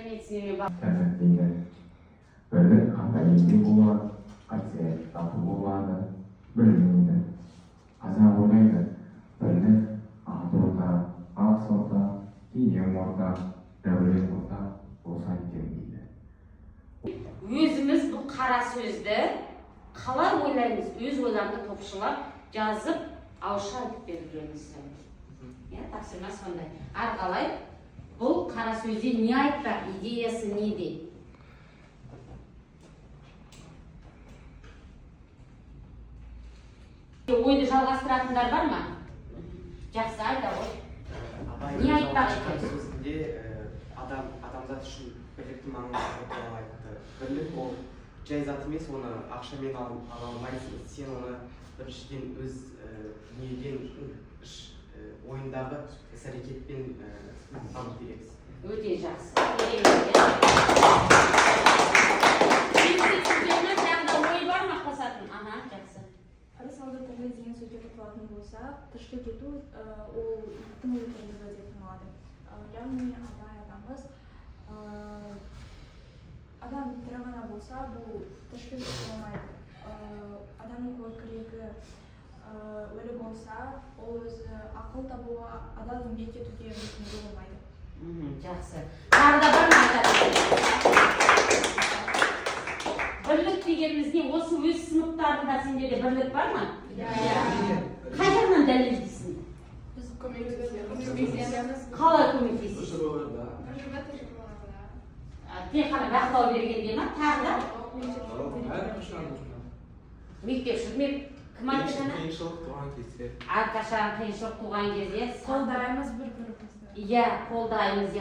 Сәлеметсің бе? Сәлеметсің. Бірлік қандай еңбек болады, қайсы тату болады, білмейді. Қазақ ойлайды, бірлік ат орда, ас орда, киім орда, дәулет орда болса екен дейді. Өзіміз бұл қара сөзді қалай ойлаймыз, өз ойларында топшылап, жазып, ауызша айтып берілгеніміз. Тапсырма сондай. Ары қалай бұл қара сөзде не айтпақ, идеясы неде? Ойды жалғастыратындар бар ма? Жақсы, айта ғой. Не айтпақ екен? Сөзінде адамзат үшін бірліктің маңызды туралы айтты. Бірлік ол жай зат емес, оны ақшамен ала алмайсың. Сен оны біріншіден өз дүниеден ойындағы іс-әрекетпен танып бересіз. Өте жақсы. Сөздеріне тағы да ой бар ма қосатын? Жақсы. Арасалды тілі деген сөздерді қылатын болса, тіршілік ету ол тың өлтірілігі деп танылады. Яғни атамыз адам тірі ғана болса, бұл тіршілік ете алмайды. Адамның көркірегі өлі болса, ол өзі ақыл табуға, адал еңбек етуге мүмкіндігі болмайды. Жақсы. Тағы да бар ма айтатын? Бірлік дегеніміз не? Осы өз сыныптарында сендерде бірлік бар ма? Қай жағынан дәлелдейсің? Біз көмектесеміз. Қалай көмектесесіз? Тек қана бақылау бергенде ма? Тағы да? Мектеп жүрмек кім айтты жаңа? Қиыншылық туған кезде. Әрқашан қиыншылық туған кезде Қолдаймыз бір-бірімізді. Иә, қолдаймыз.